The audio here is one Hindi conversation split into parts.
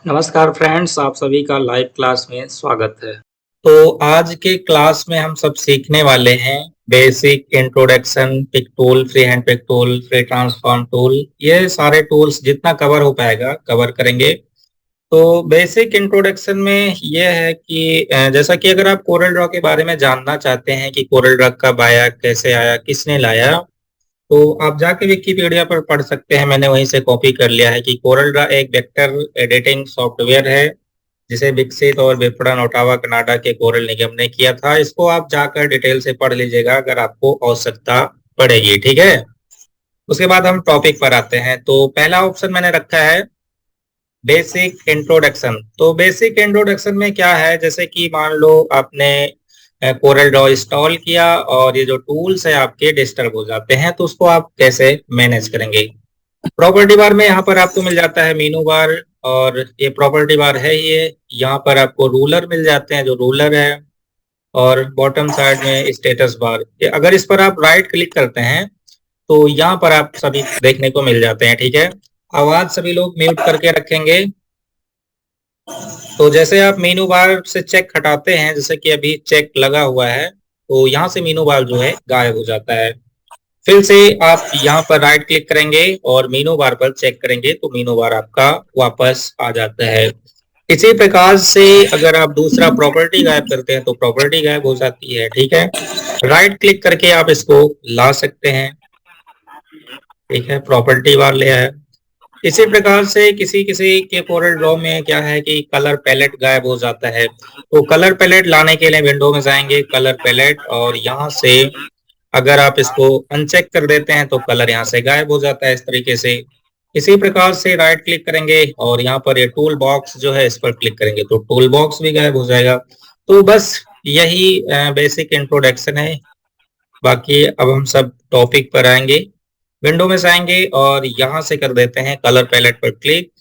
नमस्कार फ्रेंड्स, आप सभी का लाइव क्लास में स्वागत है। तो आज के क्लास में हम सब सीखने वाले हैं basic introduction, pick tool, free hand pick tool, free transform tool. ये सारे टूल्स जितना कवर हो पाएगा कवर करेंगे। तो बेसिक इंट्रोडक्शन में ये है कि जैसा कि अगर आप कोरल ड्रॉ के बारे में जानना चाहते हैं कि कोरल ड्रॉ कब आया, कैसे आया, किसने लाया, तो आप जाके विकिपीडिया पर पढ़ सकते हैं। मैंने वहीं से कॉपी कर लिया है कि कोरल ड्रा एक वेक्टर एडिटिंग सॉफ्टवेयर है जिसे विकसित और विपणन ओटावा कनाडा के कोरल निगम ने किया था। इसको आप जाकर डिटेल से पढ़ लीजिएगा अगर आपको आवश्यकता पड़ेगी। ठीक है, उसके बाद हम टॉपिक पर आते हैं। तो पहला ऑप्शन मैंने रखा है बेसिक इंट्रोडक्शन। तो बेसिक इंट्रोडक्शन में क्या है, जैसे कि मान लो आपने कोरल ड्रॉ इंस्टॉल किया और ये जो टूल्स है आपके डिस्टर्ब हो जाते हैं, तो उसको आप कैसे मैनेज करेंगे। प्रॉपर्टी बार में यहाँ पर आपको मिल जाता है मेनू बार, और ये प्रॉपर्टी बार है ये। यहाँ पर आपको रूलर मिल जाते हैं, जो रूलर है, और बॉटम साइड में स्टेटस बार। अगर इस पर आप राइट क्लिक करते हैं तो यहाँ पर आप सभी देखने को मिल जाते हैं। ठीक है, आवाज सभी लोग म्यूट करके रखेंगे। तो जैसे आप मेनू बार से चेक हटाते हैं, जैसे कि अभी चेक लगा हुआ है, तो यहाँ से मेनू बार जो है गायब हो जाता है। फिर से आप यहाँ पर राइट क्लिक करेंगे और मेनू बार पर चेक करेंगे तो मेनू बार आपका वापस आ जाता है। इसी प्रकार से अगर आप दूसरा प्रॉपर्टी गायब करते हैं तो प्रॉपर्टी गायब हो जाती है। ठीक है, राइट क्लिक करके आप इसको ला सकते हैं। ठीक है, प्रॉपर्टी बार ले आए। इसी प्रकार से किसी किसी के कोरल ड्रॉ में क्या है कि कलर पैलेट गायब हो जाता है, तो कलर पैलेट लाने के लिए विंडो में जाएंगे, कलर पैलेट, और यहाँ से अगर आप इसको अनचेक कर देते हैं तो कलर यहाँ से गायब हो जाता है इस तरीके से। इसी प्रकार से राइट क्लिक करेंगे और यहाँ पर ये टूल बॉक्स जो है इस पर क्लिक करेंगे तो टूल बॉक्स भी गायब हो जाएगा। तो बस यही बेसिक इंट्रोडक्शन है। बाकी अब हम सब टॉपिक पर आएंगे। विंडो में जाएंगे और यहाँ से कर देते हैं कलर पैलेट पर क्लिक,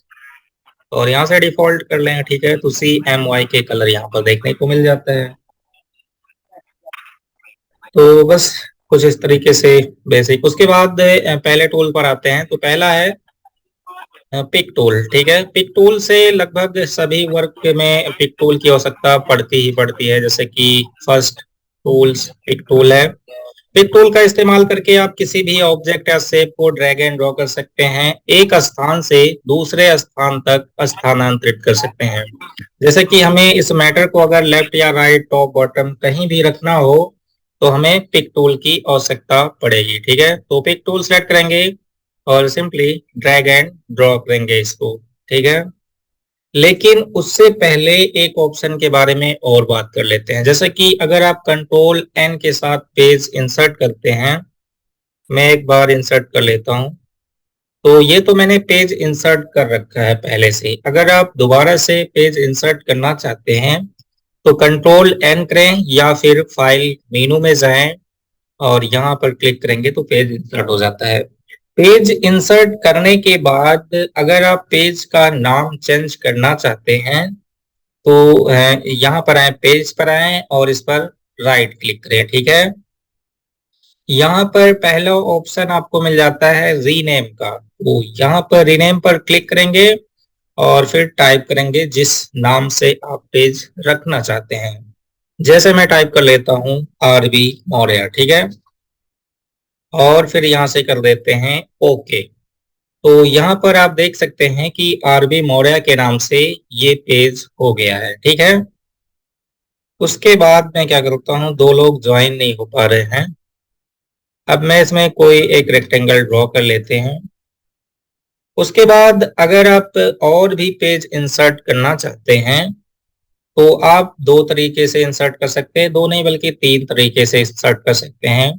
और यहाँ से डिफॉल्ट कर लेंगे। ठीक है, तो CMY के कलर यहाँ पर देखने को मिल जाता है। तो बस कुछ इस तरीके से बेसिक। उसके बाद पहले टूल पर आते हैं। तो पहला है पिक टूल। ठीक है, पिक टूल से लगभग सभी वर्क में पिक टूल की आवश्यकता पड़ती ही पड़ती है। जैसे कि फर्स्ट टूल्स पिक टूल है। पिक टूल का इस्तेमाल करके आप किसी भी ऑब्जेक्ट या शेप को ड्रैग एंड ड्रॉ कर सकते हैं, एक स्थान से दूसरे स्थान तक स्थानांतरित कर सकते हैं। जैसे कि हमें इस मैटर को अगर लेफ्ट या राइट, टॉप, बॉटम कहीं भी रखना हो तो हमें पिक टूल की आवश्यकता पड़ेगी। ठीक है, तो पिक टूल सेलेक्ट करेंगे और सिंपली ड्रैग एंड ड्रॉ करेंगे इसको। ठीक है, लेकिन उससे पहले एक ऑप्शन के बारे में और बात कर लेते हैं। जैसे कि अगर आप कंट्रोल N के साथ पेज इंसर्ट करते हैं, मैं एक बार इंसर्ट कर लेता हूं। तो ये तो मैंने पेज इंसर्ट कर रखा है पहले से। अगर आप दोबारा से पेज इंसर्ट करना चाहते हैं तो कंट्रोल N करें या फिर फाइल मेनू में जाएं और यहाँ पर क्लिक करेंगे तो पेज इंसर्ट हो जाता है। पेज इंसर्ट करने के बाद अगर आप पेज का नाम चेंज करना चाहते हैं तो यहाँ पर आए, पेज पर आए और इस पर राइट क्लिक करें। ठीक है, यहाँ पर पहला ऑप्शन आपको मिल जाता है रीनेम का। तो यहाँ पर रीनेम पर क्लिक करेंगे और फिर टाइप करेंगे जिस नाम से आप पेज रखना चाहते हैं। जैसे मैं टाइप कर लेता हूँ RB मौर्य। ठीक है, और फिर यहाँ से कर देते हैं ओके। तो यहाँ पर आप देख सकते हैं कि RB मौर्य के नाम से ये पेज हो गया है। ठीक है, उसके बाद मैं क्या करता हूँ, दो लोग ज्वाइन नहीं हो पा रहे हैं। अब मैं इसमें कोई एक रेक्टेंगल ड्रॉ कर लेते हैं। उसके बाद अगर आप और भी पेज इंसर्ट करना चाहते हैं तो आप दो तरीके से इंसर्ट कर सकते हैं, दो नहीं बल्कि तीन तरीके से इंसर्ट कर सकते हैं।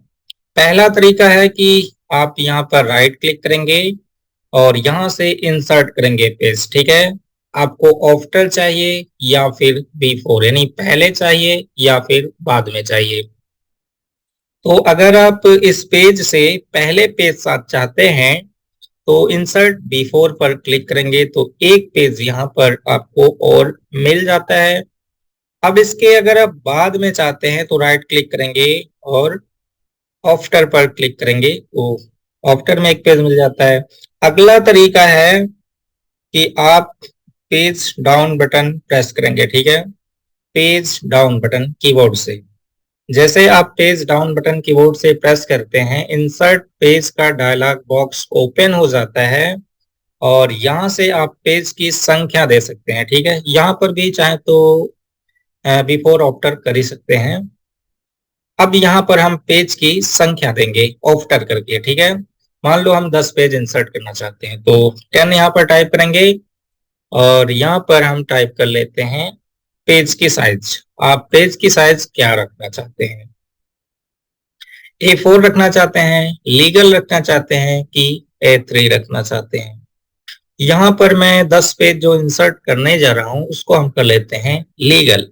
पहला तरीका है कि आप यहाँ पर राइट क्लिक करेंगे और यहाँ से इंसर्ट करेंगे पेज। ठीक है, आपको आफ्टर चाहिए या फिर बिफोर, यानी पहले चाहिए या फिर बाद में चाहिए। तो अगर आप इस पेज से पहले पेज साथ चाहते हैं तो इंसर्ट बिफोर पर क्लिक करेंगे तो एक पेज यहाँ पर आपको और मिल जाता है। अब इसके अगर आप बाद में चाहते हैं तो राइट क्लिक करेंगे और आफ्टर पर क्लिक करेंगे तो आफ्टर में एक पेज मिल जाता है। अगला तरीका है कि आप पेज डाउन बटन प्रेस करेंगे, ठीक है, पेज डाउन बटन कीबोर्ड से। जैसे आप पेज डाउन बटन कीबोर्ड से प्रेस करते हैं, इंसर्ट पेज का डायलॉग बॉक्स ओपन हो जाता है और यहाँ से आप पेज की संख्या दे सकते हैं, ठीक है। यहाँ पर भी चाहे तो बिफोर आफ्टर कर ही सकते हैं। अब यहाँ पर हम पेज की संख्या देंगे आफ्टर करके, ठीक है। मान लो हम 10 पेज इंसर्ट करना चाहते हैं तो 10 यहाँ पर टाइप करेंगे और यहाँ पर हम टाइप कर लेते हैं पेज की साइज। आप पेज की साइज क्या रखना चाहते हैं, A4 रखना चाहते हैं, लीगल रखना चाहते हैं कि A3 रखना चाहते हैं। यहाँ पर मैं 10 पेज जो इंसर्ट करने जा रहा हूँ उसको हम कर लेते हैं लीगल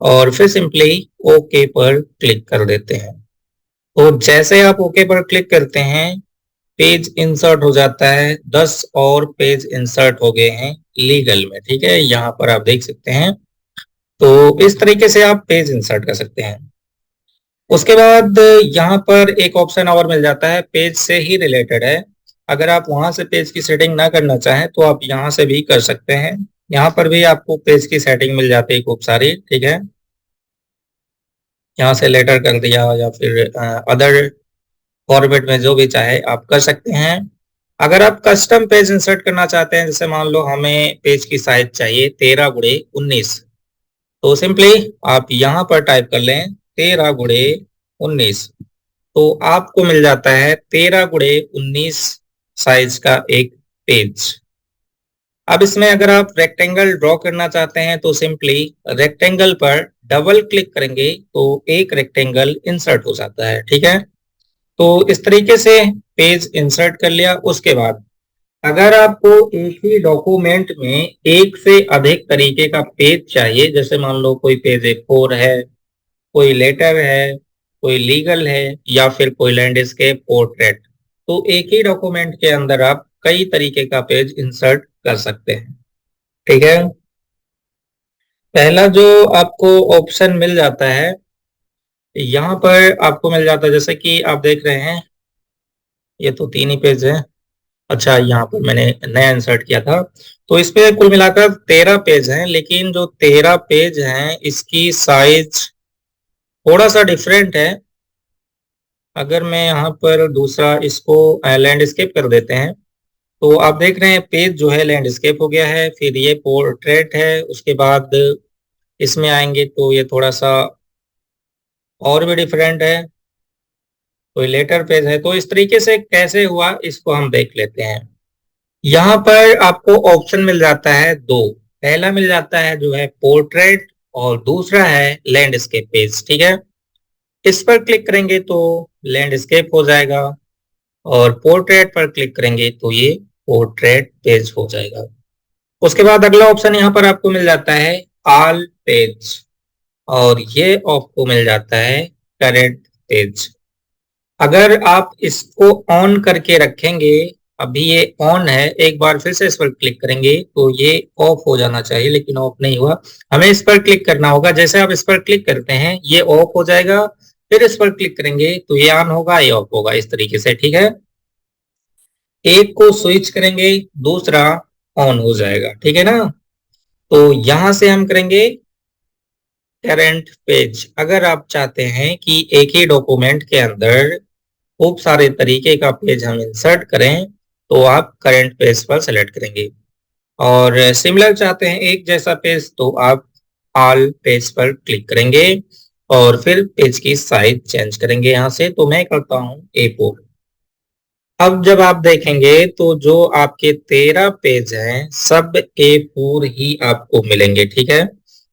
और फिर सिंपली ओके पर क्लिक कर देते हैं। तो जैसे आप ओके पर क्लिक करते हैं पेज इंसर्ट हो जाता है, 10 और पेज इंसर्ट हो गए हैं लीगल में, ठीक है। यहाँ पर आप देख सकते हैं। तो इस तरीके से आप पेज इंसर्ट कर सकते हैं। उसके बाद यहाँ पर एक ऑप्शन और मिल जाता है, पेज से ही रिलेटेड है। अगर आप वहां से पेज की सेटिंग ना करना चाहें तो आप यहाँ से भी कर सकते हैं। यहाँ पर भी आपको पेज की सेटिंग मिल जाती है खूब सारी, ठीक है। यहाँ से लेटर कर दिया या फिर अदर फॉर्मेट में जो भी चाहे आप कर सकते हैं। अगर आप कस्टम पेज इंसर्ट करना चाहते हैं, जैसे मान लो हमें पेज की साइज चाहिए 13x19, तो सिंपली आप यहाँ पर टाइप कर लें 13x19, तो आपको मिल जाता है 13x19 साइज का एक पेज। अब इसमें अगर आप रेक्टेंगल ड्रॉ करना चाहते हैं तो सिंपली रेक्टेंगल पर डबल क्लिक करेंगे तो एक रेक्टेंगल इंसर्ट हो जाता है, ठीक है। तो इस तरीके से पेज इंसर्ट कर लिया। उसके बाद अगर आपको एक ही डॉक्यूमेंट में एक से अधिक तरीके का पेज चाहिए, जैसे मान लो कोई पेज A4 है, कोई लेटर है, कोई लीगल है या फिर कोई लैंडस्केप पोर्ट्रेट, तो एक ही डॉक्यूमेंट के अंदर आप कई तरीके का पेज इंसर्ट कर सकते हैं, ठीक है। पहला जो आपको ऑप्शन मिल जाता है, यहाँ पर आपको मिल जाता है, जैसे कि आप देख रहे हैं ये तो 3 ही पेज है। अच्छा, यहाँ पर मैंने नया इंसर्ट किया था। तो इस पे कुल मिलाकर 13 पेज हैं, लेकिन जो 13 पेज हैं इसकी साइज थोड़ा सा डिफरेंट है। अगर मैं यहाँ पर दूसरा इसको लैंडस्केप कर देते हैं, तो आप देख रहे हैं पेज जो है लैंडस्केप हो गया है, फिर ये पोर्ट्रेट है, उसके बाद इसमें आएंगे तो ये थोड़ा सा और भी डिफरेंट है, कोई लेटर पेज है। तो इस तरीके से कैसे हुआ इसको हम देख लेते हैं। यहाँ पर आपको ऑप्शन मिल जाता है दो। पहला मिल जाता है जो है पोर्ट्रेट और दूसरा है लैंडस्केप पेज, ठीक है। इस पर क्लिक करेंगे तो लैंडस्केप हो जाएगा और पोर्ट्रेट पर क्लिक करेंगे तो ये पोर्ट्रेट पेज हो जाएगा। उसके बाद अगला ऑप्शन यहाँ पर आपको मिल जाता है ऑल पेज और ये आपको मिल जाता है करेंट पेज। अगर आप इसको ऑन करके रखेंगे, अभी ये ऑन है, एक बार फिर से इस पर क्लिक करेंगे तो ये ऑफ हो जाना चाहिए, लेकिन ऑफ नहीं हुआ। हमें इस पर क्लिक करना होगा। जैसे आप इस पर क्लिक करते हैं ये ऑफ हो जाएगा, फिर इस पर क्लिक करेंगे तो ये ऑन होगा, ये ऑफ होगा, इस तरीके से, ठीक है। एक को स्विच करेंगे, दूसरा ऑन हो जाएगा, ठीक है ना। तो यहां से हम करेंगे करंट पेज। अगर आप चाहते हैं कि एक ही डॉक्यूमेंट के अंदर खूब सारे तरीके का पेज हम इंसर्ट करें तो आप करंट पेज पर सेलेक्ट करेंगे, और सिमिलर चाहते हैं एक जैसा पेज तो आप ऑल पेज पर क्लिक करेंगे और फिर पेज की साइज चेंज करेंगे। यहां से तो मैं करता हूं A4। अब जब आप देखेंगे तो जो आपके 13 पेज हैं सब A4 ही आपको मिलेंगे, ठीक है।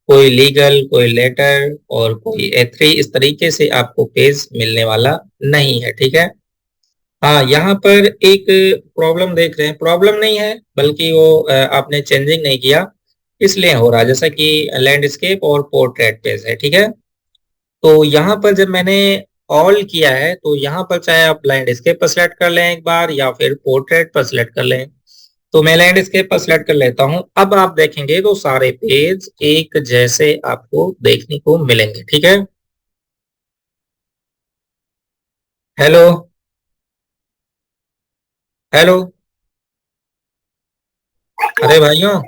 कोई लीगल, कोई लेटर और कोई A3 इस तरीके से आपको पेज मिलने वाला नहीं है, ठीक है। हाँ, यहाँ पर एक प्रॉब्लम देख रहे हैं, प्रॉब्लम नहीं है बल्कि वो आपने चेंजिंग नहीं किया इसलिए हो रहा है, जैसा कि लैंडस्केप और पोर्ट्रेट पेज है, ठीक है। तो यहाँ पर जब मैंने ऑल किया है तो यहाँ पर चाहे आप लैंडस्केप पर सिलेक्ट कर लें एक बार या फिर पोर्ट्रेट पर सिलेक्ट कर लें, तो मैं लैंडस्केप पर सिलेक्ट कर लेता हूँ। अब आप देखेंगे तो सारे पेज एक जैसे आपको देखने को मिलेंगे, ठीक है। हेलो, हेलो, अरे भाइयों,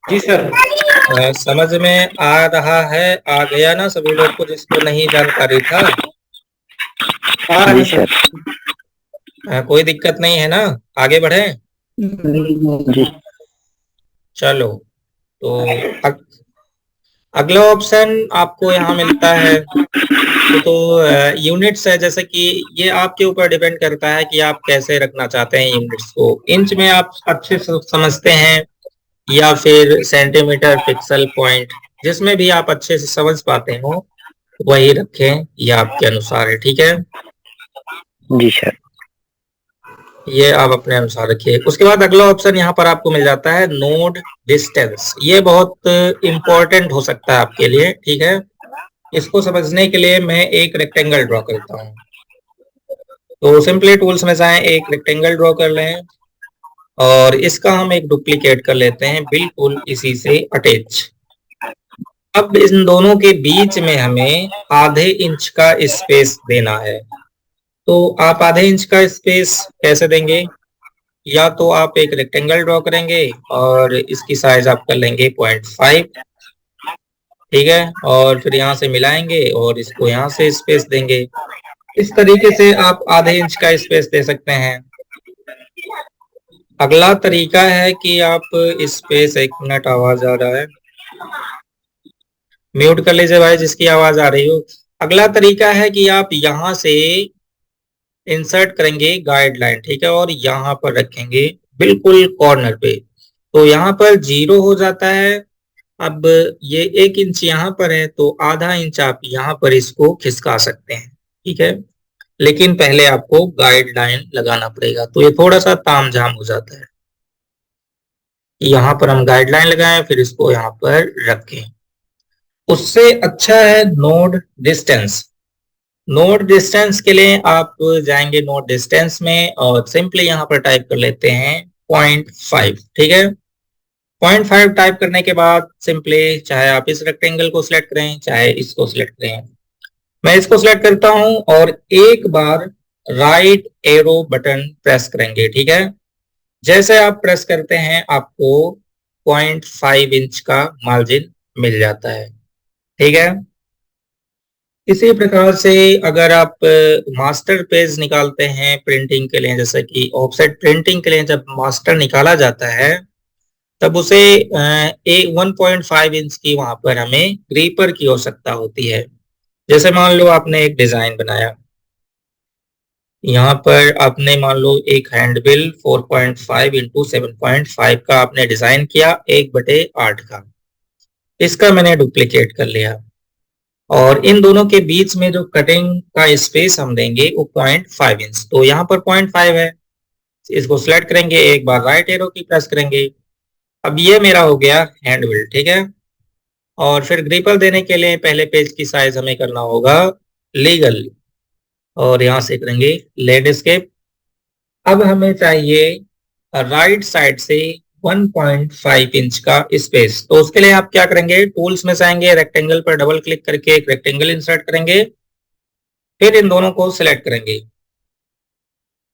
जी सर। समझ में आ रहा है, आ गया ना सभी लोग को जिसको नहीं जानकारी था? आ रहा जी है सर। सर। कोई दिक्कत नहीं है ना? आगे बढ़े? जी चलो, तो अगला ऑप्शन आपको यहाँ मिलता है। तो यूनिट्स है, जैसे कि ये आपके ऊपर डिपेंड करता है कि आप कैसे रखना चाहते हैं यूनिट्स को। इंच में आप अच्छे से समझते हैं या फिर सेंटीमीटर, पिक्सल, पॉइंट, जिसमें भी आप अच्छे से समझ पाते हो वही रखें, ये आपके अनुसार है, ठीक है? जी सर। ये आप अपने अनुसार रखिए। उसके बाद अगला ऑप्शन यहाँ पर आपको मिल जाता है नोड डिस्टेंस। ये बहुत इंपॉर्टेंट हो सकता है आपके लिए, ठीक है? इसको समझने के लिए मैं एक रेक्टेंगल ड्रॉ करता हूँ। तो सिंपली टूल्स में जाएं, एक रेक्टेंगल ड्रॉ कर लें और इसका हम एक डुप्लीकेट कर लेते हैं बिल्कुल इसी से अटैच। अब इन दोनों के बीच में हमें आधे इंच का स्पेस देना है। तो आप आधे इंच का स्पेस कैसे देंगे? या तो आप एक रेक्टेंगल ड्रॉ करेंगे और इसकी साइज आप कर लेंगे 0.5, ठीक है? और फिर यहाँ से मिलाएंगे और इसको यहाँ से स्पेस देंगे। इस तरीके से आप आधे इंच का स्पेस दे सकते हैं। अगला तरीका है कि आप स्पेस, एक मिनट, आवाज आ रहा है, म्यूट कर लीजिए भाई जिसकी आवाज आ रही हो। अगला तरीका है कि आप यहाँ से इंसर्ट करेंगे गाइडलाइन, ठीक है? और यहाँ पर रखेंगे बिल्कुल कॉर्नर पे। तो यहाँ पर 0 हो जाता है। अब ये 1 इंच यहाँ पर है तो आधा इंच आप यहाँ पर इसको खिसका सकते हैं, ठीक है? लेकिन पहले आपको गाइडलाइन लगाना पड़ेगा, तो ये थोड़ा सा तामझाम हो जाता है। यहाँ पर हम गाइडलाइन लगाएं फिर इसको यहाँ पर रखें। उससे अच्छा है नोड डिस्टेंस। नोड डिस्टेंस के लिए आप जाएंगे नोड डिस्टेंस में और सिंपली यहाँ पर टाइप कर लेते हैं 0.5, ठीक है? 0.5 टाइप करने के बाद सिंपली चाहे आप इस रेक्टेंगल को सिलेक्ट करें चाहे इसको सिलेक्ट करें। मैं इसको सिलेक्ट करता हूं और एक बार राइट एरो बटन प्रेस करेंगे, ठीक है? जैसे आप प्रेस करते हैं आपको 0.5 इंच का मार्जिन मिल जाता है, ठीक है? इसी प्रकार से अगर आप मास्टर पेज निकालते हैं प्रिंटिंग के लिए, जैसे कि ऑफसेट प्रिंटिंग के लिए जब मास्टर निकाला जाता है तब उसे 1.5 इंच की वहां पर हमें ग्रीपर की आवश्यकता होती है। जैसे मान लो आपने एक डिजाइन बनाया, यहाँ पर आपने मान लो एक हैंडबिल 4.5 इंटू 7.5 का आपने डिजाइन किया, 1/8 का। इसका मैंने डुप्लीकेट कर लिया और इन दोनों के बीच में जो कटिंग का स्पेस हम देंगे वो 0.5 इंच। तो यहाँ पर 0.5 है, इसको सिलेक्ट करेंगे, एक बार राइट एरो की प्रेस करेंगे। अब ये मेरा हो गया हैंडबिल, ठीक है? और फिर ग्रिपर देने के लिए पहले पेज की साइज हमें करना होगा लीगल और यहाँ से करेंगे लैंडस्केप। अब हमें चाहिए राइट साइड से 1.5 इंच का स्पेस। तो उसके लिए आप क्या करेंगे, टूल्स में जाएंगे, रेक्टेंगल पर डबल क्लिक करके एक रेक्टेंगल इंसर्ट करेंगे, फिर इन दोनों को सिलेक्ट करेंगे।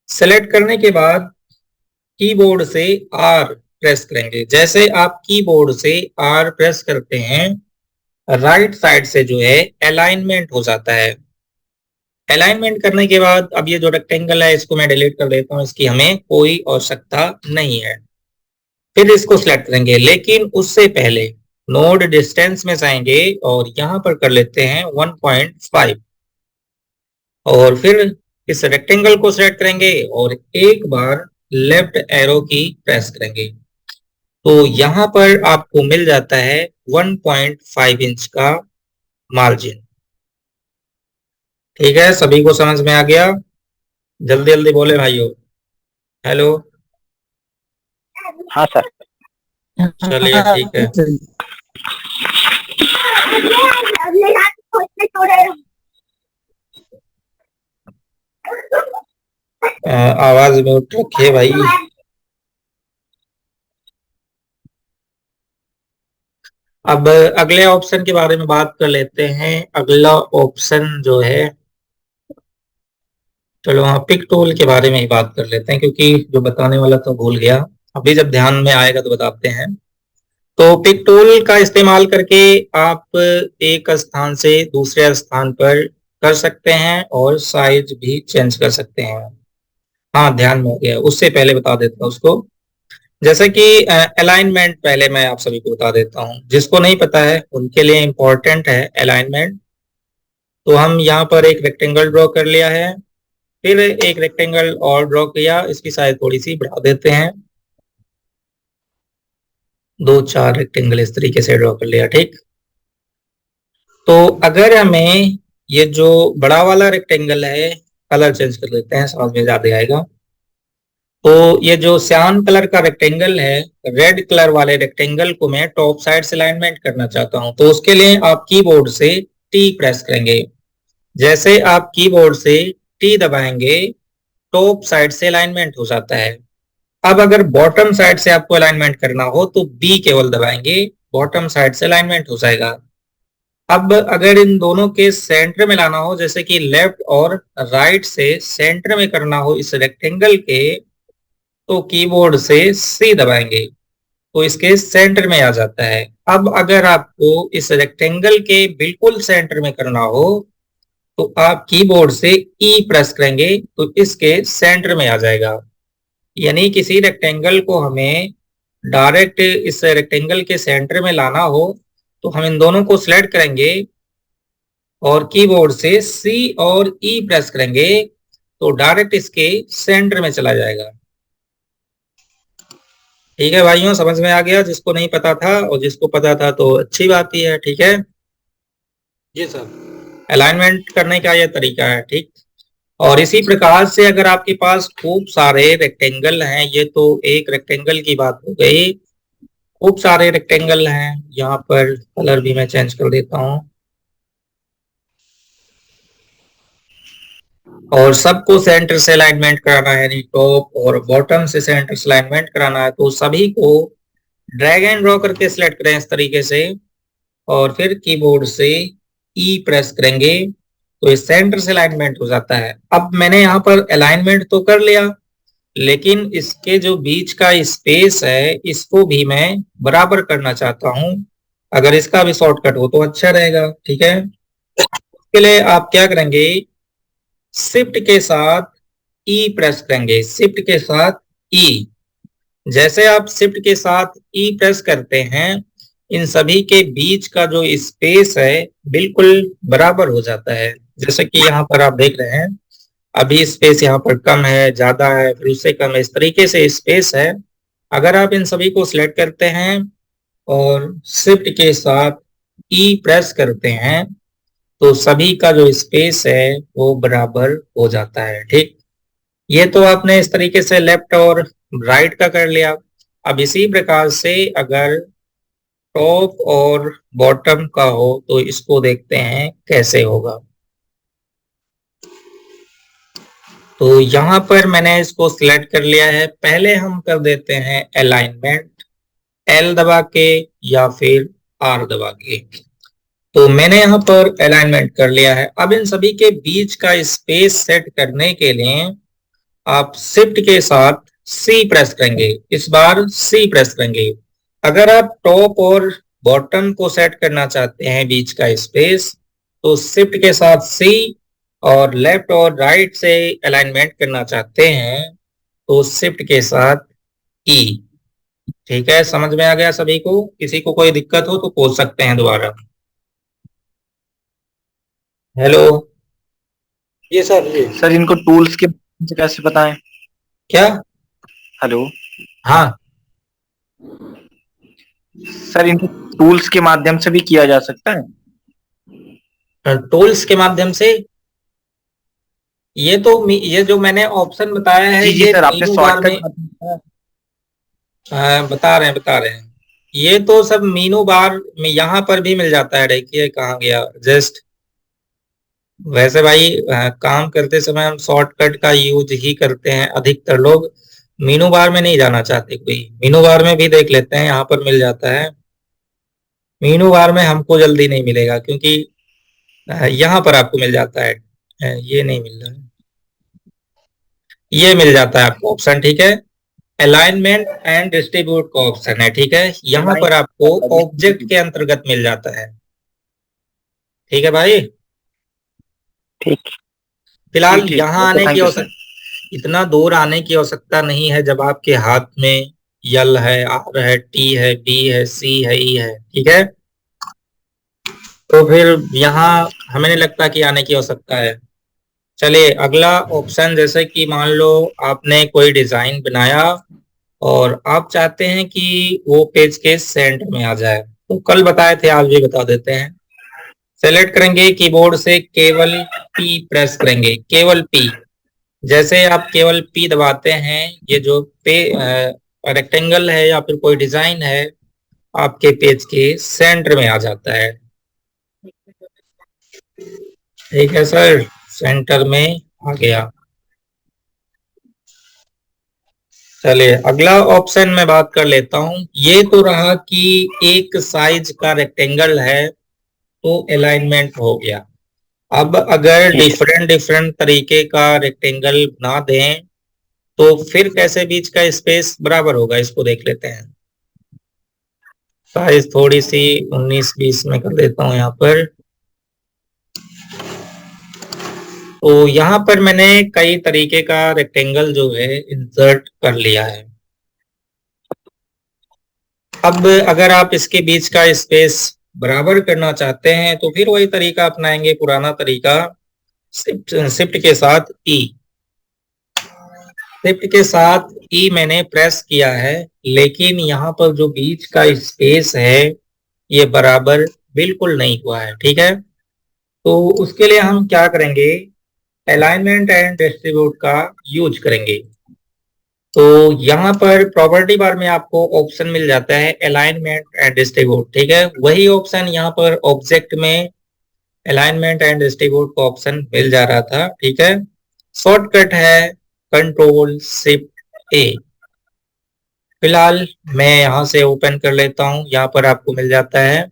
सिलेक्ट करने के बाद कीबोर्ड से आर प्रेस करेंगे। जैसे आप कीबोर्ड से आर प्रेस करते हैं राइट साइड से जो है अलाइनमेंट हो जाता है। अलाइनमेंट करने के बाद अब ये जो रेक्टेंगल है इसको मैं डिलीट कर देता हूँ, इसकी हमें कोई आवश्यकता नहीं है। फिर इसको सिलेक्ट करेंगे, लेकिन उससे पहले नोड डिस्टेंस में जाएंगे और यहां पर कर लेते हैं 1.5 और फिर इस रेक्टेंगल को सिलेक्ट करेंगे और एक बार लेफ्ट एरो की प्रेस करेंगे। तो यहां पर आपको मिल जाता है 1.5 इंच का मार्जिन, ठीक है? सभी को समझ में आ गया? जल्दी जल्दी बोले भाइयों। हेलो। हाँ सर। चलिए ठीक है। आवाज म्यूट रखिए भाई। अब अगले ऑप्शन के बारे में बात कर लेते हैं। अगला ऑप्शन जो है, चलो हाँ, पिक टूल के बारे में ही बात कर लेते हैं क्योंकि जो बताने वाला तो भूल गया, अभी जब ध्यान में आएगा तो बताते हैं। तो पिक टूल का इस्तेमाल करके आप एक स्थान से दूसरे स्थान पर कर सकते हैं और साइज भी चेंज कर सकते हैं। हाँ, ध्यान में हो गया, उससे पहले बता देता हूँ उसको। जैसे कि अलाइनमेंट पहले मैं आप सभी को बता देता हूँ, जिसको नहीं पता है उनके लिए इम्पोर्टेंट है अलाइनमेंट। तो हम यहाँ पर एक रेक्टेंगल ड्रॉ कर लिया है, फिर एक रेक्टेंगल और ड्रॉ किया, इसकी साइज थोड़ी सी बढ़ा देते हैं, 2-4 रेक्टेंगल इस तरीके से ड्रॉ कर लिया, ठीक। तो अगर हमें ये जो बड़ा वाला रेक्टेंगल है, कलर चेंज कर लेते हैं, समझ में ज्यादा आएगा। तो ये जो सियान कलर का रेक्टेंगल है, रेड कलर वाले रेक्टेंगल को मैं टॉप साइड से अलाइनमेंट करना चाहता हूं, तो उसके लिए आप कीबोर्ड से टी प्रेस करेंगे। जैसे आप कीबोर्ड से टी दबाएंगे, टॉप साइड से अलाइनमेंट हो जाता है। अब अगर बॉटम साइड से आपको अलाइनमेंट करना हो तो बी केवल दबाएंगे, बॉटम साइड से अलाइनमेंट हो जाएगा। अब अगर इन दोनों के सेंटर में लाना हो, जैसे कि लेफ्ट और राइट से सेंटर में करना हो इस रेक्टेंगल के, तो कीबोर्ड से सी दबाएंगे, तो इसके सेंटर में आ जाता है। अब अगर आपको इस रेक्टेंगल के बिल्कुल सेंटर में करना हो तो आप कीबोर्ड से ई प्रेस करेंगे, तो इसके सेंटर में आ जाएगा। यानी किसी रेक्टेंगल को हमें डायरेक्ट इस रेक्टेंगल के सेंटर में लाना हो तो हम इन दोनों को सिलेक्ट करेंगे और कीबोर्ड से सी और ई प्रेस करेंगे, तो डायरेक्ट इसके सेंटर में चला जाएगा। ठीक है भाइयों, समझ में आ गया? जिसको नहीं पता था और जिसको पता था तो अच्छी बात ही है, ठीक है। जी सर। अलाइनमेंट करने का यह तरीका है, ठीक। और इसी प्रकार से अगर आपके पास खूब सारे रेक्टेंगल हैं, ये तो एक रेक्टेंगल की बात हो गई, खूब सारे रेक्टेंगल हैं, यहाँ पर कलर भी मैं चेंज कर देता हूँ, और सबको सेंटर से अलाइनमेंट कराना है, यानी टॉप और बॉटम से सेंटर से अलाइनमेंट कराना है, तो सभी को ड्रैग एंड ड्रॉ करके सिलेक्ट करें इस तरीके से, और फिर कीबोर्ड से ई प्रेस करेंगे तो इस सेंटर से अलाइनमेंट हो जाता है। अब मैंने यहाँ पर अलाइनमेंट तो कर लिया, लेकिन इसके जो बीच का स्पेस है इसको भी मैं बराबर करना चाहता हूं। अगर इसका भी शॉर्टकट हो तो अच्छा रहेगा, ठीक है। उसके लिए आप क्या करेंगे, शिफ्ट के साथ ई प्रेस करेंगे, शिफ्ट के साथ ई। जैसे आप शिफ्ट के साथ ई प्रेस करते हैं, इन सभी के बीच का जो स्पेस है बिल्कुल बराबर हो जाता है। जैसे कि यहाँ पर आप देख रहे हैं, अभी स्पेस यहाँ पर कम है, ज्यादा है, फिर उससे कम है, इस तरीके से स्पेस है। अगर आप इन सभी को सिलेक्ट करते हैं और शिफ्ट के साथ ई प्रेस करते हैं, तो सभी का जो स्पेस है वो बराबर हो जाता है, ठीक। ये तो आपने इस तरीके से लेफ्ट और राइट का कर लिया। अब इसी प्रकार से अगर टॉप और बॉटम का हो तो इसको देखते हैं कैसे होगा। तो यहाँ पर मैंने इसको सिलेक्ट कर लिया है, पहले हम कर देते हैं अलाइनमेंट, एल दबा के या फिर आर दबा के। तो मैंने यहाँ पर अलाइनमेंट कर लिया है। अब इन सभी के बीच का स्पेस सेट करने के लिए आप शिफ्ट के साथ सी प्रेस करेंगे, इस बार सी प्रेस करेंगे। अगर आप टॉप और बॉटम को सेट करना चाहते हैं बीच का स्पेस, तो शिफ्ट के साथ सी, और लेफ्ट और राइट से अलाइनमेंट करना चाहते हैं तो शिफ्ट के साथ ई। ठीक है, समझ में आ गया सभी को? किसी को कोई दिक्कत हो तो पूछ सकते हैं दोबारा। हेलो। जी सर। जी सर इनको टूल्स के माध्यम से कैसे बताएं? क्या? हेलो हाँ, सर, इनको टूल्स के माध्यम से भी किया जा सकता है? टूल्स के माध्यम से, ये जो मैंने ऑप्शन बताया है जी जी ये सर, आपने मीनू बार शॉर्टकट में, बता रहे हैं। ये तो सब मीनू बार में यहाँ पर भी मिल जाता है, देखिए कहाँ गया जस्ट। वैसे भाई काम करते समय हम शॉर्टकट का यूज ही करते हैं, अधिकतर लोग मीनू बार में नहीं जाना चाहते। कोई मीनू बार में भी देख लेते हैं, यहाँ पर मिल जाता है। मीनू बार में हमको जल्दी नहीं मिलेगा क्योंकि यहाँ पर आपको मिल जाता है। ये नहीं मिल रहा है, ये मिल जाता है आपको ऑप्शन, ठीक है। अलाइनमेंट एंड डिस्ट्रीब्यूट का ऑप्शन है, ठीक है। यहाँ पर आपको ऑब्जेक्ट के अंतर्गत मिल जाता है, ठीक है भाई। ठीक। फिलहाल ठीक, यहाँ ओके, आने की थैंक यू सर। आवश्यकता, इतना दूर आने की आवश्यकता नहीं है जब आपके हाथ में यल है, आर है, टी है, बी है, सी है, ई है, ठीक है। तो फिर यहाँ हमें नहीं लगता कि आने की आवश्यकता है। चलिए अगला ऑप्शन, जैसे कि मान लो आपने कोई डिजाइन बनाया और आप चाहते हैं कि वो पेज के सेंटर में आ जाए, तो कल बताए थे आज भी बता देते हैं। सेलेक्ट करेंगे कीबोर्ड से, केवल पी प्रेस करेंगे, केवल पी। जैसे आप केवल पी दबाते हैं, ये जो पे रेक्टेंगल है या फिर कोई डिजाइन है आपके पेज के सेंटर में आ जाता है, ठीक है सर, सेंटर में आ गया। चलिए अगला ऑप्शन में बात कर लेता हूं। ये तो रहा कि एक साइज का रेक्टेंगल है तो अलाइनमेंट हो गया। अब अगर डिफरेंट डिफरेंट तरीके का रेक्टेंगल बना दें तो फिर कैसे बीच का स्पेस बराबर होगा, इसको देख लेते हैं। साइज थोड़ी सी 19-20 में कर देता हूं यहाँ पर। तो यहाँ पर मैंने कई तरीके का रेक्टेंगल जो है इंसर्ट कर लिया है। अब अगर आप इसके बीच का स्पेस बराबर करना चाहते हैं तो फिर वही तरीका अपनाएंगे, पुराना तरीका, शिफ्ट के साथ ई। शिफ्ट के साथ ई मैंने प्रेस किया है, लेकिन यहाँ पर जो बीच का स्पेस है ये बराबर बिल्कुल नहीं हुआ है, ठीक है। तो उसके लिए हम क्या करेंगे, अलाइनमेंट एंड डिस्ट्रीब्यूट का यूज करेंगे। तो यहाँ पर प्रॉपर्टी बार में आपको ऑप्शन मिल जाता है अलाइनमेंट एंड डिस्ट्रीब्यूट, ठीक है। वही ऑप्शन यहाँ पर ऑब्जेक्ट में अलाइनमेंट एंड डिस्ट्रीब्यूट का ऑप्शन मिल जा रहा था, ठीक है। शॉर्टकट है कंट्रोल शिफ्ट ए। फिलहाल मैं यहाँ से ओपन कर लेता हूँ, यहाँ पर आपको मिल जाता है,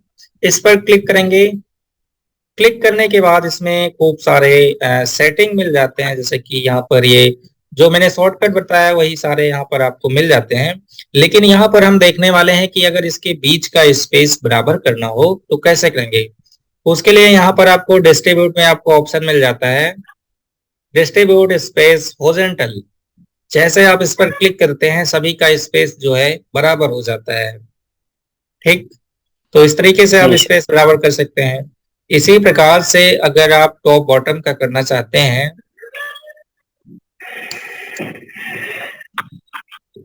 इस पर क्लिक करेंगे। क्लिक करने के बाद इसमें खूब सारे सेटिंग मिल जाते हैं, जैसे कि यहाँ पर ये जो मैंने शॉर्टकट बताया वही सारे यहाँ पर आपको मिल जाते हैं। लेकिन यहाँ पर हम देखने वाले हैं कि अगर इसके बीच का स्पेस बराबर करना हो तो कैसे करेंगे। उसके लिए यहाँ पर आपको डिस्ट्रीब्यूट में आपको ऑप्शन मिल जाता है डिस्ट्रीब्यूट स्पेस हॉरिजॉन्टल। जैसे आप इस पर क्लिक करते हैं सभी का स्पेस जो है बराबर हो जाता है, ठीक। तो इस तरीके से आप स्पेस बराबर कर सकते हैं। इसी प्रकार से अगर आप टॉप बॉटम का करना चाहते हैं,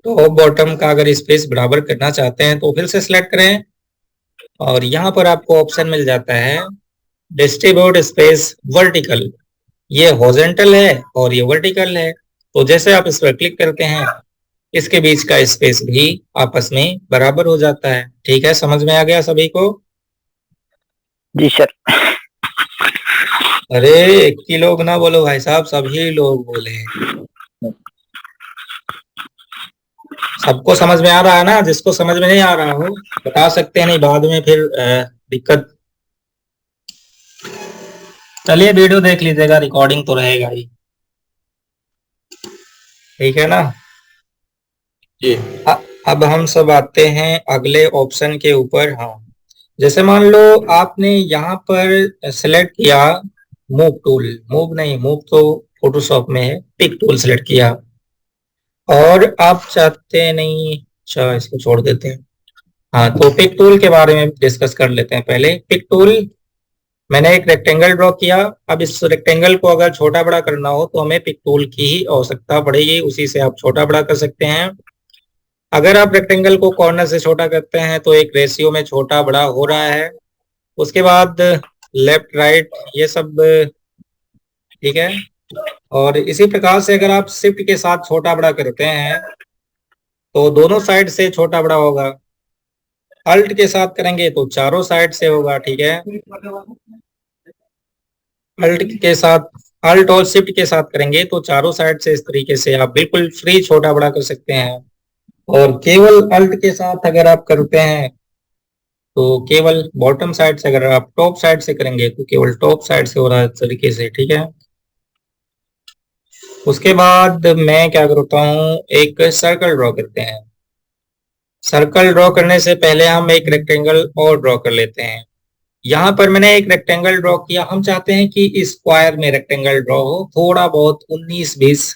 टॉप बॉटम का अगर स्पेस बराबर करना चाहते हैं तो फिर से सिलेक्ट करें और यहाँ पर आपको ऑप्शन मिल जाता है डिस्ट्रीब्यूट स्पेस वर्टिकल। ये हॉरिजॉन्टल है और ये वर्टिकल है, तो जैसे आप इस पर क्लिक करते हैं इसके बीच का स्पेस भी आपस में बराबर हो जाता है, ठीक है। समझ में आ गया सभी को? जी सर। अरे एक ही लोग ना बोलो भाई साहब, सभी लोग बोले। सबको समझ में आ रहा है ना? जिसको समझ में नहीं आ रहा हो बता सकते हैं, नहीं बाद में फिर दिक्कत। चलिए वीडियो देख लीजिएगा, रिकॉर्डिंग तो रहेगा ही, ठीक है ना। जी अब हम सब आते हैं अगले ऑप्शन के ऊपर। हाँ, जैसे मान लो आपने यहाँ पर सिलेक्ट किया मूव टूल, मूव नहीं, मूव तो फोटोशॉप में है, पिक टूल सिलेक्ट किया और आप चाहते नहीं, अच्छा इसको छोड़ देते हैं। हाँ, तो पिक टूल के बारे में डिस्कस कर लेते हैं। पहले पिक टूल, मैंने एक रेक्टेंगल ड्रॉ किया। अब इस रेक्टेंगल को अगर छोटा बड़ा करना हो तो हमें पिक टूल की ही आवश्यकता पड़ेगी, उसी से आप छोटा बड़ा कर सकते हैं। अगर आप रेक्टेंगल को कॉर्नर से छोटा करते हैं तो एक रेशियो में छोटा बड़ा हो रहा है। उसके बाद लेफ्ट राइट ये सब, ठीक है। और इसी प्रकार से अगर आप शिफ्ट के साथ छोटा बड़ा करते हैं तो दोनों साइड से छोटा बड़ा होगा। अल्ट के साथ करेंगे तो चारों साइड से होगा, ठीक है। अल्ट के साथ, अल्ट और शिफ्ट के साथ करेंगे तो चारों साइड से इस तरीके से आप बिल्कुल फ्री छोटा बड़ा कर सकते हैं। और केवल अल्ट के साथ अगर आप करते हैं तो केवल बॉटम साइड से, अगर आप टॉप साइड से करेंगे तो केवल टॉप साइड से हो रहा है इस तरीके से, ठीक है। उसके बाद मैं क्या करता हूँ, एक सर्कल ड्रॉ करते हैं। सर्कल ड्रॉ करने से पहले हम एक रेक्टेंगल और ड्रॉ कर लेते हैं। यहाँ पर मैंने एक रेक्टेंगल ड्रॉ किया। हम चाहते हैं कि स्क्वायर में रेक्टेंगल ड्रॉ हो, थोड़ा बहुत 19-20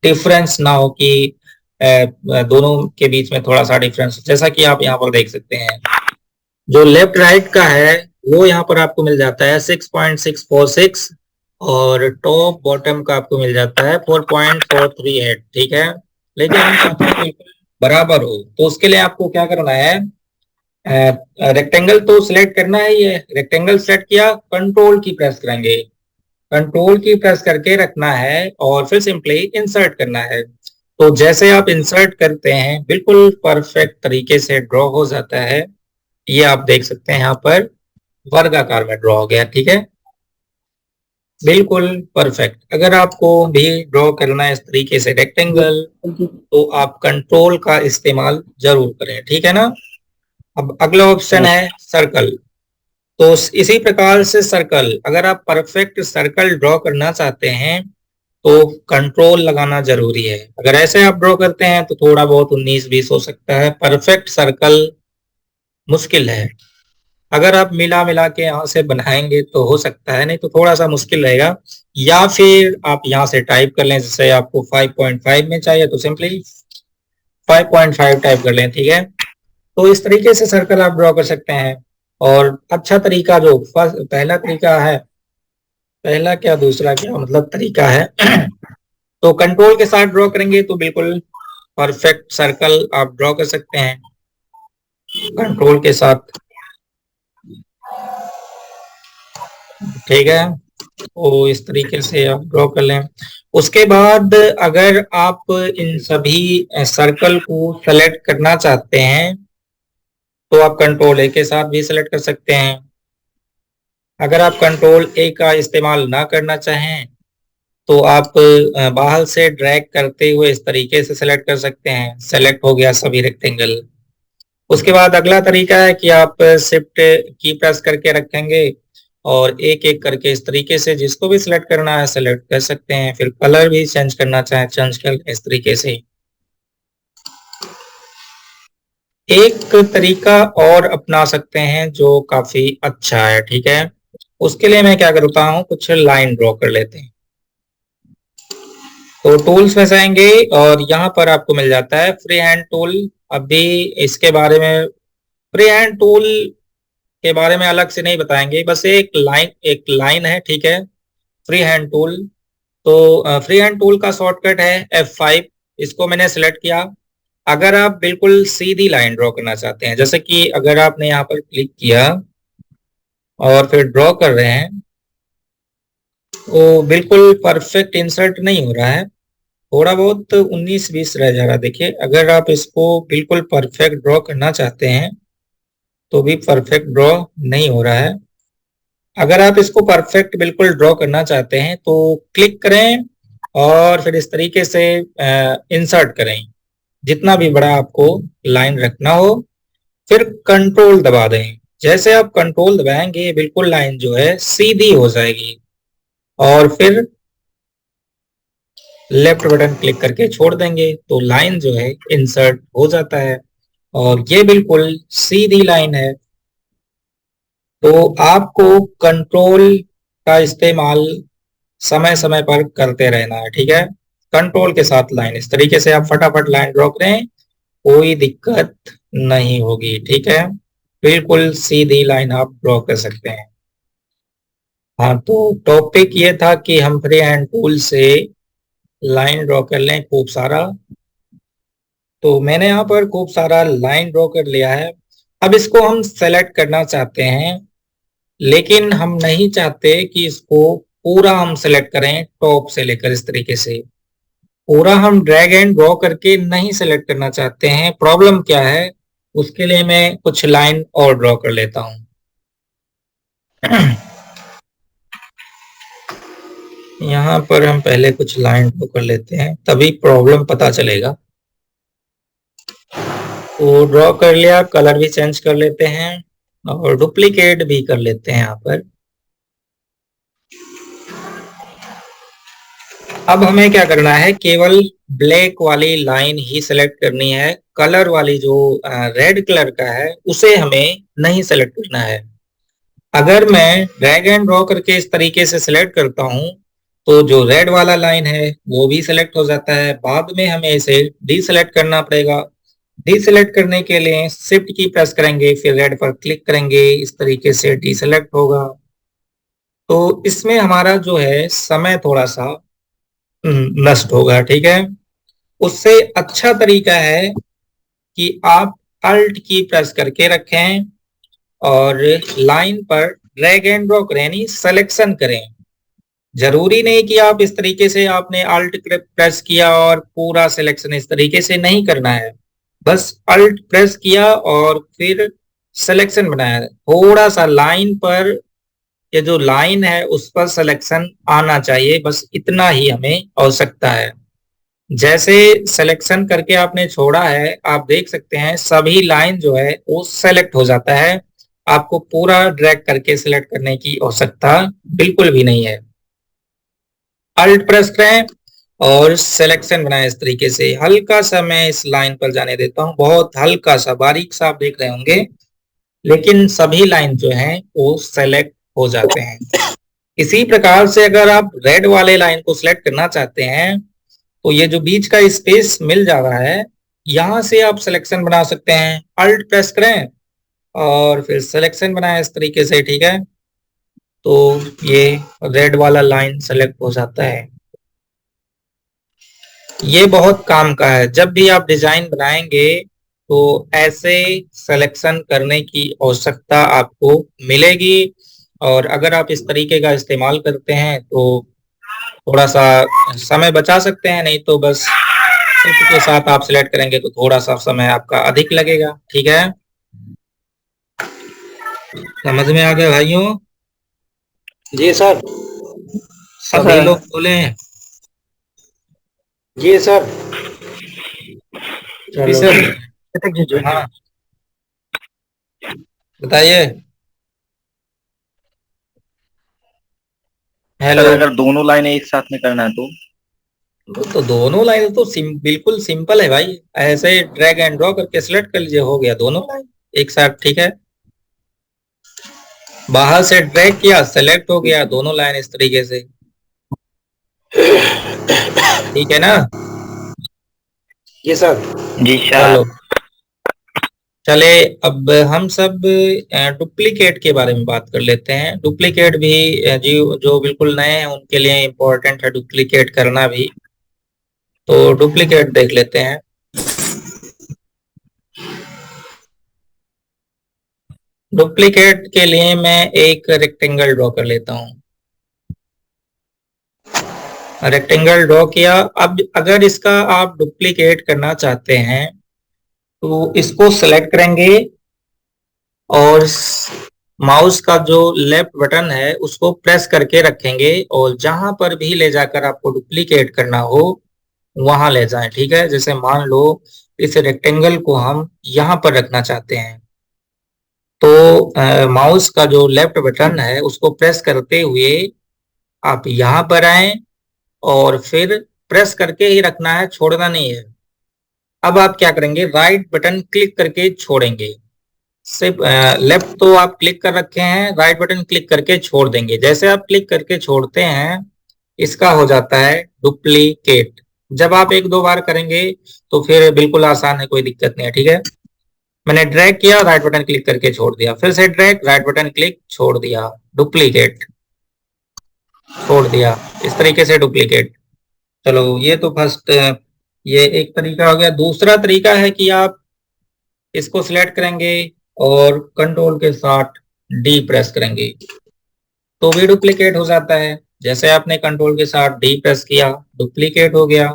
डिफरेंस ना हो, कि दोनों के बीच में थोड़ा सा डिफरेंस, जैसा कि आप यहाँ पर देख सकते हैं। जो लेफ्ट राइट का है वो यहाँ पर आपको मिल जाता है 6.646, और टॉप बॉटम का आपको मिल जाता है 4.438, ठीक है। लेकिन हम चाहते हैं बिल्कुल बराबर हो, तो उसके लिए आपको क्या करना है, रेक्टेंगल तो सिलेक्ट करना है। ये रेक्टेंगल सेलेक्ट किया, कंट्रोल की प्रेस करेंगे, कंट्रोल की प्रेस करके रखना है और फिर सिंपली इंसर्ट करना है। तो जैसे आप इंसर्ट करते हैं बिल्कुल परफेक्ट तरीके से ड्रॉ हो जाता है। ये आप देख सकते हैं यहाँ पर वर्गाकार में ड्रॉ हो गया, ठीक है, बिल्कुल परफेक्ट। अगर आपको भी ड्रॉ करना है इस तरीके से रेक्टेंगल, तो आप कंट्रोल का इस्तेमाल जरूर करें, ठीक है ना। अब अगला ऑप्शन है सर्कल। तो इसी प्रकार से सर्कल, अगर आप परफेक्ट सर्कल ड्रॉ करना चाहते हैं तो कंट्रोल लगाना जरूरी है। अगर ऐसे आप ड्रॉ करते हैं तो थोड़ा बहुत 19-20 हो सकता है, परफेक्ट सर्कल मुश्किल है। अगर आप मिला मिला के यहाँ से बनाएंगे तो हो सकता है, नहीं तो थोड़ा सा मुश्किल रहेगा। या फिर आप यहाँ से टाइप कर लें, जैसे आपको 5.5 में चाहिए तो सिंपली 5.5 टाइप कर लें, ठीक है। तो इस तरीके से सर्कल आप ड्रॉ कर सकते हैं। और अच्छा तरीका जो पहला तरीका है, पहला क्या दूसरा क्या मतलब तरीका है तो कंट्रोल के साथ ड्रॉ करेंगे तो बिल्कुल परफेक्ट सर्कल आप ड्रॉ कर सकते हैं कंट्रोल के साथ, ठीक है। तो इस तरीके से आप ड्रॉ कर लें। उसके बाद अगर आप इन सभी सर्कल को सेलेक्ट करना चाहते हैं तो आप कंट्रोल ए के साथ भी सेलेक्ट कर सकते हैं। अगर आप कंट्रोल ए का इस्तेमाल ना करना चाहें तो आप बाहर से ड्रैग करते हुए इस तरीके से सेलेक्ट कर सकते हैं। सेलेक्ट हो गया सभी रेक्टेंगल। उसके बाद अगला तरीका है कि आप शिफ्ट की प्रेस करके रखेंगे और एक एक करके इस तरीके से जिसको भी सिलेक्ट करना है सेलेक्ट कर सकते हैं। फिर कलर भी चेंज करना चाहे चेंज कर इस तरीके से। एक तरीका और अपना सकते हैं जो काफी अच्छा है, ठीक है। उसके लिए मैं क्या करता हूँ, कुछ लाइन ड्रॉ कर लेते हैं। तो टूल्स में जाएंगे और यहाँ पर आपको मिल जाता है फ्री हैंड टूल। अभी इसके बारे में, फ्री हैंड टूल के बारे में अलग से नहीं बताएंगे, बस एक लाइन है, ठीक है, फ्री हैंड टूल। तो फ्री हैंड टूल का शॉर्टकट है F5। इसको मैंने सेलेक्ट किया। अगर आप बिल्कुल सीधी लाइन ड्रॉ करना चाहते हैं, जैसे कि अगर आपने यहाँ पर क्लिक किया और फिर ड्रॉ कर रहे हैं तो बिल्कुल परफेक्ट इंसर्ट नहीं हो रहा है, थोड़ा बहुत 19-20 रह जा रहा है। देखिए अगर आप इसको बिल्कुल परफेक्ट ड्रॉ करना चाहते हैं तो भी परफेक्ट ड्रॉ नहीं हो रहा है। अगर आप इसको परफेक्ट बिल्कुल ड्रॉ करना चाहते हैं तो क्लिक करें और फिर इस तरीके से इंसर्ट करें, जितना भी बड़ा आपको लाइन रखना हो, फिर कंट्रोल दबा दें। जैसे आप कंट्रोल दबाएंगे बिल्कुल लाइन जो है सीधी हो जाएगी, और फिर लेफ्ट बटन क्लिक करके छोड़ देंगे तो लाइन जो है इंसर्ट हो जाता है और ये बिल्कुल सीधी लाइन है। तो आपको कंट्रोल का इस्तेमाल समय समय पर करते रहना है, ठीक है। कंट्रोल के साथ लाइन इस तरीके से आप फटाफट लाइन ड्रॉ करें, कोई दिक्कत नहीं होगी, ठीक है। बिल्कुल सीधी लाइन आप ड्रॉ कर सकते हैं। हाँ, तो टॉपिक ये था कि हम फ्री हैंड टूल से लाइन ड्रॉ कर लें खूब सारा। तो मैंने यहाँ पर खूब सारा लाइन ड्रॉ कर लिया है। अब इसको हम सेलेक्ट करना चाहते हैं, लेकिन हम नहीं चाहते कि इसको पूरा हम सेलेक्ट करें टॉप से लेकर इस तरीके से। पूरा हम ड्रैग एंड ड्रॉ करके नहीं सेलेक्ट करना चाहते हैं। प्रॉब्लम क्या है, उसके लिए मैं कुछ लाइन और ड्रॉ कर लेता हूं। यहाँ पर हम पहले कुछ लाइन ड्रॉ कर लेते हैं, तभी प्रॉब्लम पता चलेगा। तो ड्रॉ कर लिया, कलर भी चेंज कर लेते हैं और डुप्लीकेट भी कर लेते हैं यहाँ पर। अब हमें क्या करना है, केवल ब्लैक वाली लाइन ही सिलेक्ट करनी है, कलर वाली जो रेड कलर का है उसे हमें नहीं सिलेक्ट करना है। अगर मैं ड्रैग एंड ड्रॉ करके इस तरीके से सिलेक्ट करता हूं तो जो रेड वाला लाइन है वो भी सिलेक्ट हो जाता है, बाद में हमें इसे डीसिलेक्ट करना पड़ेगा। डीसिलेक्ट करने के लिए शिफ्ट की प्रेस करेंगे, फिर रेड पर क्लिक करेंगे, इस तरीके से डीसिलेक्ट होगा। तो इसमें हमारा जो है समय थोड़ा सा नष्ट होगा, ठीक है। उससे अच्छा तरीका है कि आप अल्ट की प्रेस करके रखें और लाइन पर ड्रैग एंड ड्रॉ करें, यानी सिलेक्शन करें। जरूरी नहीं कि आप इस तरीके से आपने अल्ट प्रेस किया और पूरा सिलेक्शन, इस तरीके से नहीं करना है। बस अल्ट प्रेस किया और फिर सिलेक्शन बनाया, थोड़ा सा लाइन पर, ये जो लाइन है उस पर सिलेक्शन आना चाहिए, बस इतना ही हमें आवश्यकता है। जैसे सिलेक्शन करके आपने छोड़ा है, आप देख सकते हैं सभी लाइन जो है वो सेलेक्ट हो जाता है। आपको पूरा ड्रैग करके सिलेक्ट करने की आवश्यकता बिल्कुल भी नहीं है। अल्ट प्रेस करें और सिलेक्शन बनाए, इस तरीके से हल्का सा मैं इस लाइन पर जाने देता हूं, बहुत हल्का सा, बारीक सा आप देख रहे होंगे, लेकिन सभी लाइन जो हैं वो सेलेक्ट हो जाते हैं। इसी प्रकार से अगर आप रेड वाले लाइन को सिलेक्ट करना चाहते हैं तो ये जो बीच का स्पेस मिल जा रहा है, यहां से आप सिलेक्शन बना सकते हैं। अल्ट प्रेस करें और फिर सिलेक्शन बनाएं इस तरीके से, ठीक है। तो ये रेड वाला लाइन सेलेक्ट हो जाता है। ये बहुत काम का है, जब भी आप डिजाइन बनाएंगे तो ऐसे सिलेक्शन करने की आवश्यकता आपको मिलेगी। और अगर आप इस तरीके का इस्तेमाल करते हैं तो थोड़ा सा समय बचा सकते हैं, नहीं तो बस शिफ्ट के साथ आप सिलेक्ट करेंगे तो थोड़ा सा समय आपका अधिक लगेगा, ठीक है। समझ में आ गया भाइयों? जी सर। सभी लोग बोले? जी सर। जी चलो सर। ठीक है। हाँ बताइए। हेलो। सर अगर दोनों लाइनें एक साथ में करना है तो दोनों लाइन तो बिल्कुल सिंपल है भाई, ऐसे ड्रैग एंड ड्रॉ करके सिलेक्ट कर लीजिए, हो गया दोनों लाइन एक साथ, ठीक है। बाहर से ड्रैग किया, सेलेक्ट हो गया दोनों लाइन इस तरीके से, ठीक है ना। जी सर। जी चलो सर। चले, अब हम सब डुप्लीकेट के बारे में बात कर लेते हैं। डुप्लीकेट भी जी जो बिल्कुल नए हैं उनके लिए इम्पोर्टेंट है डुप्लीकेट करना भी। तो डुप्लीकेट देख लेते हैं। डुप्लीकेट के लिए मैं एक रेक्टेंगल ड्रॉ कर लेता हूँ। रेक्टेंगल ड्रॉ किया। अब अगर इसका आप डुप्लीकेट करना चाहते हैं तो इसको सेलेक्ट करेंगे और माउस का जो लेफ्ट बटन है उसको प्रेस करके रखेंगे, और जहां पर भी ले जाकर आपको डुप्लीकेट करना हो वहां ले जाएं, ठीक है। जैसे मान लो इस रेक्टेंगल को हम यहां पर रखना चाहते हैं, तो माउस का जो लेफ्ट बटन है उसको प्रेस करते हुए आप यहां पर आए और फिर प्रेस करके ही रखना है, छोड़ना नहीं है। अब आप क्या करेंगे, राइट बटन क्लिक करके छोड़ेंगे। सिर्फ लेफ्ट तो आप क्लिक कर रखे हैं, राइट बटन क्लिक करके छोड़ देंगे। जैसे आप क्लिक करके छोड़ते हैं इसका हो जाता है डुप्लीकेट। जब आप एक दो बार करेंगे तो फिर बिल्कुल आसान है, कोई दिक्कत नहीं है, ठीक है। मैंने ड्रैग किया, राइट बटन क्लिक करके छोड़ दिया, फिर से ड्रैग, राइट बटन क्लिक, छोड़ दिया, डुप्लीकेट, छोड़ दिया, इस तरीके से डुप्लीकेट। चलो ये तो फर्स्ट, ये एक तरीका हो गया। दूसरा तरीका है कि आप इसको सिलेक्ट करेंगे और कंट्रोल के साथ डी प्रेस करेंगे तो भी डुप्लीकेट हो जाता है। जैसे आपने कंट्रोल के साथ डी प्रेस किया, डुप्लीकेट हो गया।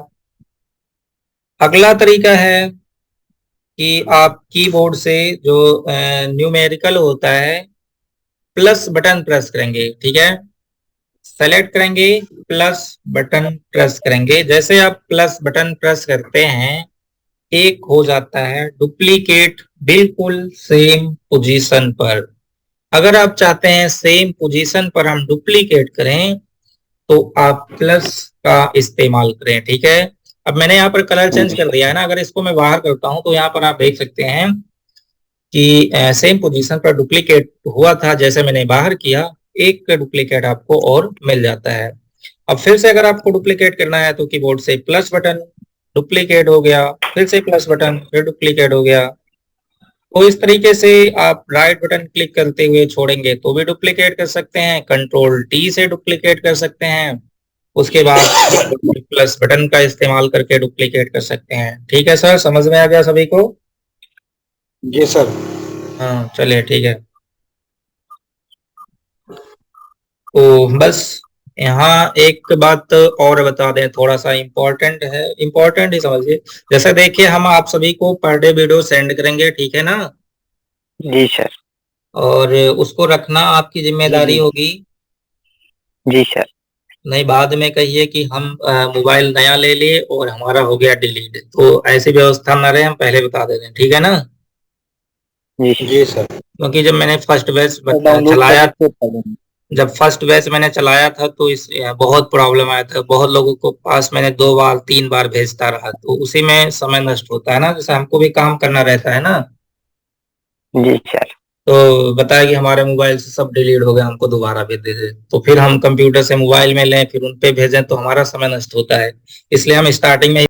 अगला तरीका है कि आप कीबोर्ड से जो न्यूमेरिकल होता है प्लस बटन प्रेस करेंगे, ठीक है। सेलेक्ट करेंगे, प्लस बटन प्रेस करेंगे। जैसे आप प्लस बटन प्रेस करते हैं एक हो जाता है डुप्लीकेट, बिल्कुल सेम पोजीशन पर। अगर आप चाहते हैं सेम पोजीशन पर हम डुप्लीकेट करें तो आप प्लस का इस्तेमाल करें, ठीक है। अब मैंने यहाँ पर कलर चेंज कर दिया है ना, अगर इसको मैं बाहर करता हूं तो यहाँ पर आप देख सकते हैं कि सेम पोजीशन पर डुप्लीकेट हुआ था, जैसे मैंने बाहर किया एक डुप्लीकेट आपको और मिल जाता है। अब फिर से अगर आपको डुप्लीकेट करना है तो कीबोर्ड से प्लस बटन, डुप्लीकेट हो गया, फिर से प्लस बटन, फिर डुप्लीकेट हो गया। तो इस तरीके से आप राइट बटन क्लिक करते हुए छोड़ेंगे तो भी डुप्लीकेट कर सकते हैं, कंट्रोल टी से डुप्लीकेट कर सकते हैं, उसके बाद प्लस बटन का इस्तेमाल करके डुप्लीकेट कर सकते हैं। ठीक है सर, समझ में आ गया सभी को? जी सर। हाँ चलिए ठीक है। तो बस यहाँ एक बात और बता दें, थोड़ा सा इम्पोर्टेंट है, इम्पोर्टेंट ही समझिए। जैसे देखिए हम आप सभी को पर डे वीडियो सेंड करेंगे, ठीक है ना, जी सर। और उसको रखना आपकी जिम्मेदारी होगी। जी सर। नहीं बाद में कहिए कि हम मोबाइल नया ले लिए और हमारा हो गया डिलीट, तो ऐसी व्यवस्था ना रहे, हम पहले बता दे दें, ठीक है ना। जी जी सर। क्योंकि जब मैंने फर्स्ट बैच डाउनलोड चलाया, करके कर देंगे। जब फर्स्ट बैच मैंने चलाया था तो इस बहुत प्रॉब्लम आया था, बहुत लोगों को पास मैंने 2 बार 3 बार भेजता रहा, तो उसी में समय नष्ट होता है ना, जैसे हमको भी काम करना रहता है ना। जी सर। तो बताया कि हमारे मोबाइल से सब डिलीट हो गया, हमको दोबारा भेज दे दे, तो फिर हम कंप्यूटर से मोबाइल में लें फिर उन पे भेजें तो हमारा समय नष्ट होता है। इसलिए हम स्टार्टिंग में